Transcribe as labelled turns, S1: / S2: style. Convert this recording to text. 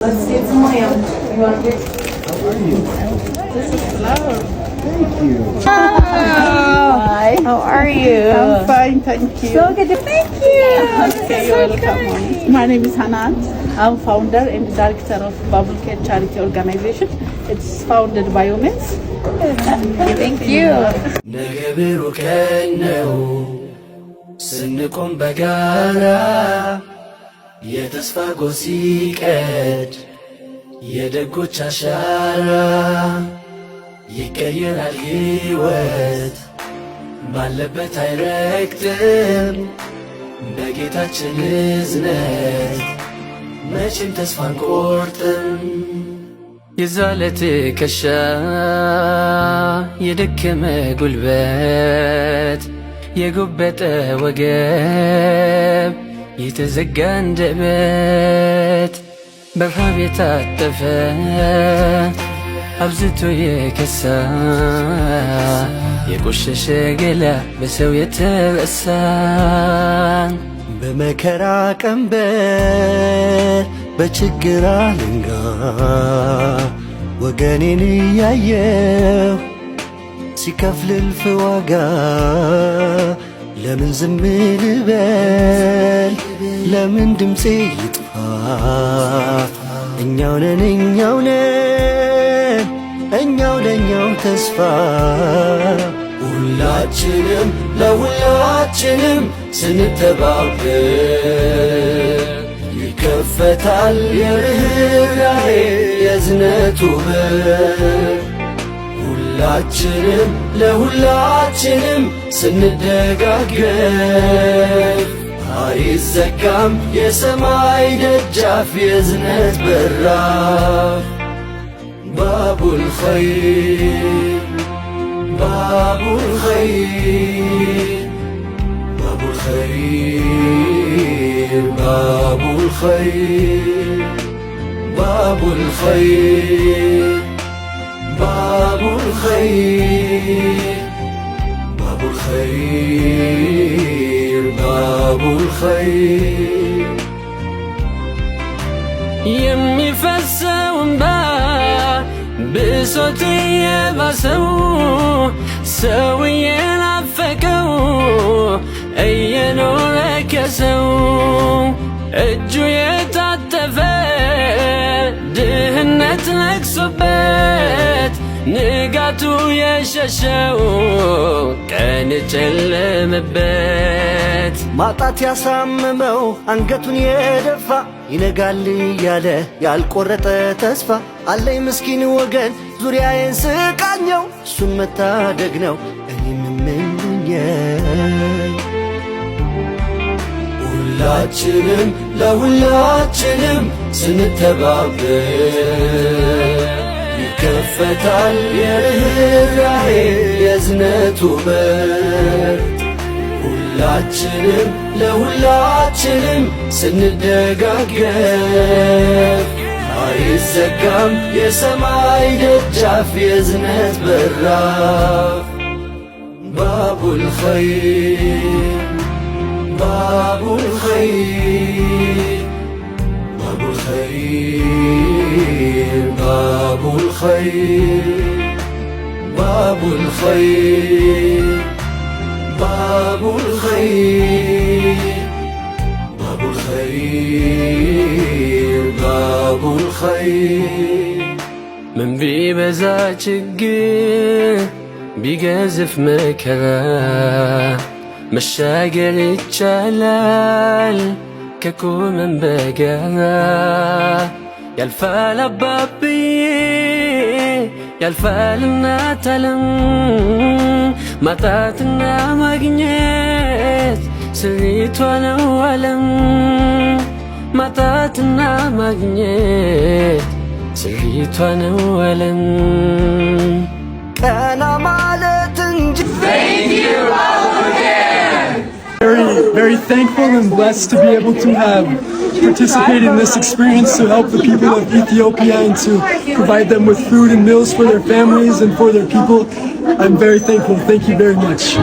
S1: It's Maya. You want to get?
S2: How are you?
S1: This is flower.
S2: Thank you.
S1: Hi. How are you?
S3: I'm fine, thank you.
S1: So good. Thank you.
S3: Okay, you're welcome. My name is Hanan. I'm founder and director of Bubble Care Charity Organization. It's founded by women.
S1: Thank you.
S4: ነገ ብሩህ ቀን ነው ስንቆም በጋራ የተስፋ ጎህ ሲቀድ የደጎች አሻራ ይቀየራል ሕይወት ባለበት አይረግጥም በጌታችን እዝነት መቼም ተስፋ አንቆርጥም። የዛለ ትከሻ የደከመ ጉልበት የጎበጠ ወገብ የተዘጋ አንደበት በረሃብ የታጠፈ አብዝቶ የከሳ የቆሸሸ ገላ በሰው የተረሳ
S5: በመከራ ቀንበር በችግር አለንጋ ወገኔን እያየሁ ሲከፍል እልፍ ዋጋ ለምን ዝም ልበል? ለምን ድምፄ ይጥፋ? እኛው ነን እኛው ለእኛው ተስፋ
S4: ሁላችንም ለሁላችንም ስንተባበር ይከፈታል የርኅራኄ የእዝነቱ በር። ሁላችንም ለሁላችንም ስንደጋገፍ አይዘጋም የሰማይ ደጃፍ የእዝነት በራፍ። ባቡል ኸይር ባቡል ኸይር ባቡል ኸይር ባቡል ኸይር ባቡል ኸይር ባቡል ኸይር ባቡል ኸይር ባቡል ኸይር
S6: የሚፈሰው እንባ ብሶት የባሰው ሰው የናፈቀው እየኖረ ከሰው እጁ የታጠፈ ድህነት ነግሶበት ንጋቱ የሸሸው ቀን የጨለመበት
S5: ማጣት ያሳመመው አንገቱን የደፋ ይነጋል እያለ ያልቆረጠ ተስፋ አለኝ ምስኪን ወገን ዙሪያዬን ስቃኘው እሱን መታደግ ነው እኔም የምመኘው።
S4: ሁላችንም ለሁላችንም ስንተባበር ይከፈታል የርኅራኄ የእዝነቱ በር። ሁላችንም ለሁላችንም ስንደጋገፍ አይዘጋም የሰማይ ደጃፍ የእዝነት በራፍ። ባቡል ኸይር ባቡል ኸይር ባቡል ኸይር ባቡል ኸይር ባቡል ኸይር ባቡል ኸይር ባቡል ኸይር ባቡል ኸይር።
S6: ምን ቢበዛ ችግር ቢገዝፍ መከራ መሻገር ይቻላል ከቆመን በጋራ። ያልፋል አባብዬ ያልፋል እናት ዓለም ማጣትና ማግኘት ስሪቷ ነው ዓለም። ማጣትና ማግኘት ስሪቷ ነው ዓለም።
S5: ቀና ማለት እንጂ
S7: Very thankful and blessed to be able to have participated in this experience to help the people of Ethiopia and to provide them with food and meals for their families and for their people. I'm very thankful. Thank you very much.